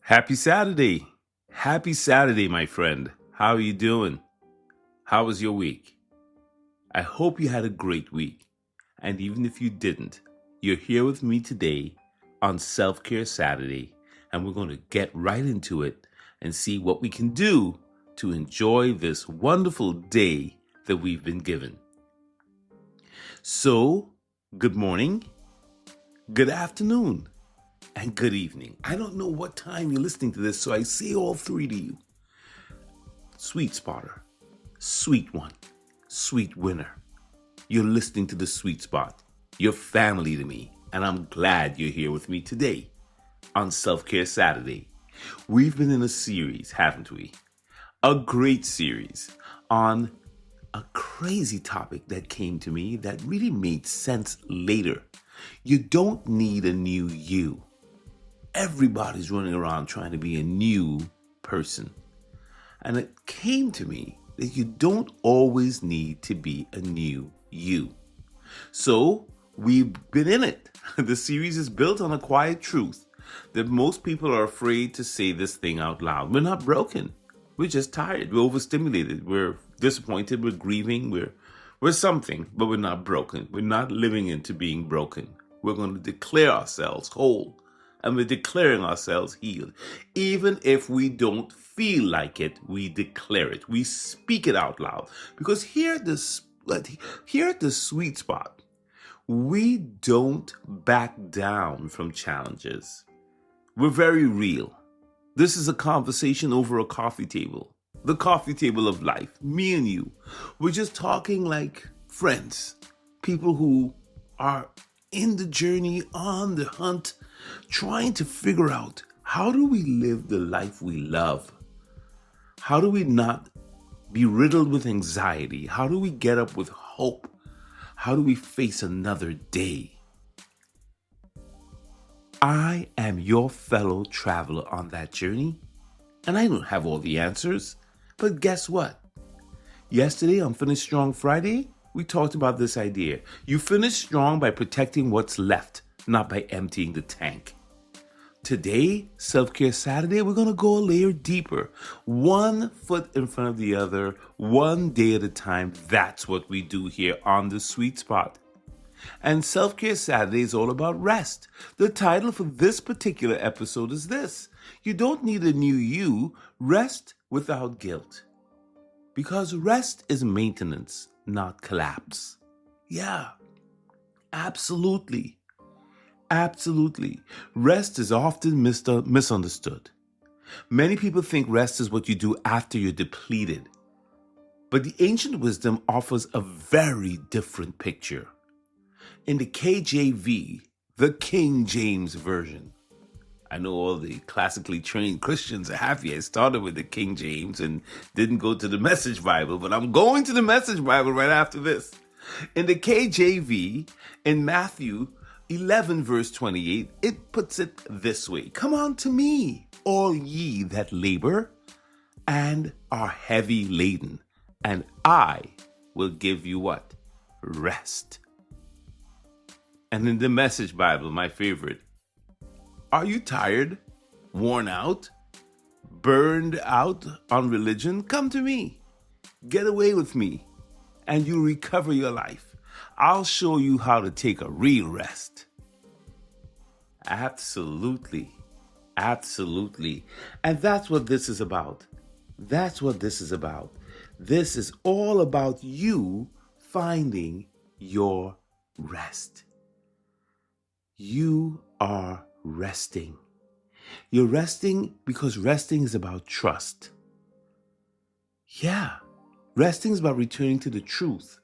Happy Saturday. Happy Saturday, my friend. How are you doing? How was your week? I hope you had a great week. And even if you didn't, you're here with me today on Self-Care Saturday, and we're going to get right into it and see what we can do to enjoy this wonderful day that we've been given. So, good morning, good afternoon, and good evening. I don't know what time you're listening to this, so I say all three to you. Sweet spotter, sweet one, sweet winner. You're listening to the sweet spot. You're family to me, and I'm glad you're here with me today on Self-Care Saturday. We've been in a series, haven't we? A great series on a crazy topic that came to me that really made sense later. You don't need a new you. Everybody's running around trying to be a new person. And it came to me that you don't always need to be a new you. So we've been in it. The series is built on a quiet truth that most people are afraid to say this thing out loud. We're not broken. We're just tired. We're overstimulated. We're disappointed. We're grieving. We're something, but we're not broken. We're not living into being broken. We're going to declare ourselves whole, and we're declaring ourselves healed. Even if we don't feel like it, we declare it. We speak it out loud. Because here at the sweet spot, we don't back down from challenges. We're very real. This is a conversation over a coffee table. The coffee table of life. Me and you. We're just talking like friends. People who are in the journey, on the hunt, trying to figure out, how do we live the life we love? How do we not be riddled with anxiety? How do we get up with hope? How do we face another day? I am your fellow traveler on that journey, and I don't have all the answers, but guess what? Yesterday on Finish Strong Friday, we talked about this idea. You finish strong by protecting what's left, not by emptying the tank. Today, Self-Care Saturday, we're going to go a layer deeper. One foot in front of the other, one day at a time. That's what we do here on the sweet spot. And Self-Care Saturday is all about rest. The title for this particular episode is this: You don't need a new you, rest without guilt. Because rest is maintenance, not collapse. Yeah, absolutely. Absolutely. Rest is often misunderstood. Many people think rest is what you do after you're depleted. But the ancient wisdom offers a very different picture. In the KJV, the King James Version, I know all the classically trained Christians are happy I started with the King James and didn't go to the Message Bible, but I'm going to the Message Bible right after this. In the KJV, in Matthew 11 verse 28, it puts it this way: Come unto me, all ye that labor and are heavy laden, and I will give you what? Rest. And in the Message Bible, my favorite, are you tired, worn out, burned out on religion? Come to me. Get away with me, and you'll recover your life. I'll show you how to take a real rest. Absolutely. Absolutely. And that's what this is about. That's what this is about. This is all about you finding your rest. You are resting. You're resting because resting is about trust. Yeah, resting is about returning to the truth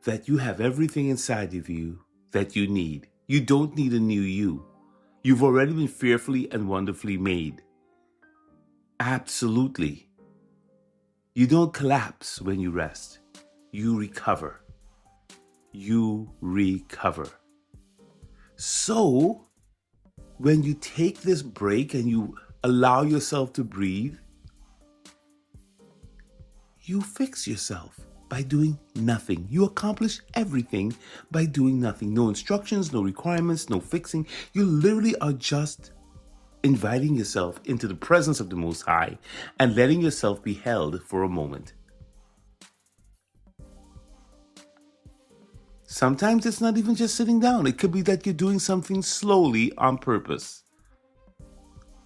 that you have everything inside of you that you need. You don't need a new you. You've already been fearfully and wonderfully made. Absolutely. You don't collapse when you rest. You recover. You recover. So, when you take this break and you allow yourself to breathe, you fix yourself by doing nothing. You accomplish everything by doing nothing. No instructions, no requirements, no fixing. You literally are just inviting yourself into the presence of the Most High and letting yourself be held for a moment. Sometimes it's not even just sitting down. It could be that you're doing something slowly on purpose.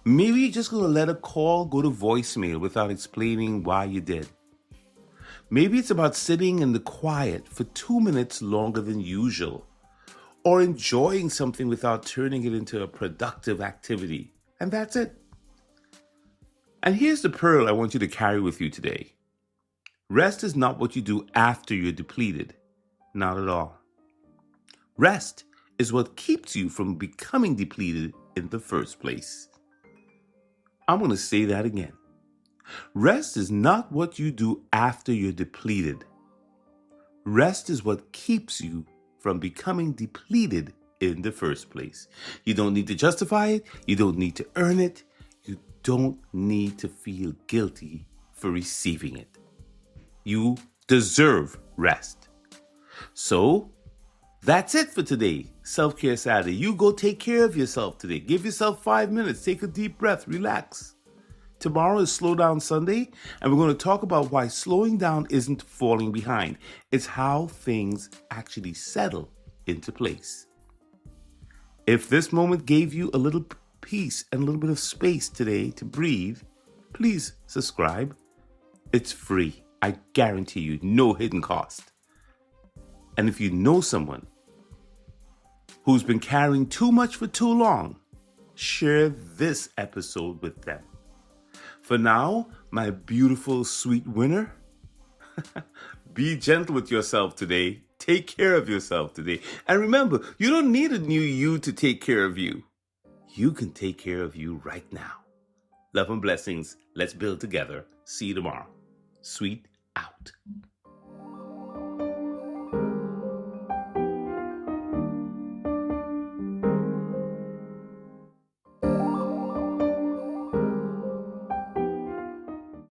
Maybe you're just going to let a call go to voicemail without explaining why you did. Maybe it's about sitting in the quiet for 2 minutes longer than usual, or enjoying something without turning it into a productive activity. And that's it. And here's the pearl I want you to carry with you today. Rest is not what you do after you're depleted. Not at all. Rest is what keeps you from becoming depleted in the first place. I'm going to say that again. Rest is not what you do after you're depleted. Rest is what keeps you from becoming depleted in the first place. You don't need to justify it. You don't need to earn it. You don't need to feel guilty for receiving it. You deserve rest. So, that's it for today, Self-Care Saturday. You go take care of yourself today. Give yourself 5 minutes. Take a deep breath. Relax. Tomorrow is Slowdown Sunday, and we're going to talk about why slowing down isn't falling behind. It's how things actually settle into place. If this moment gave you a little peace and a little bit of space today to breathe, please subscribe. It's free. I guarantee you, no hidden cost. And if you know someone who's been carrying too much for too long, share this episode with them. For now, my beautiful, sweet winner, be gentle with yourself today. Take care of yourself today. And remember, you don't need a new you to take care of you. You can take care of you right now. Love and blessings. Let's build together. See you tomorrow. Sweet out.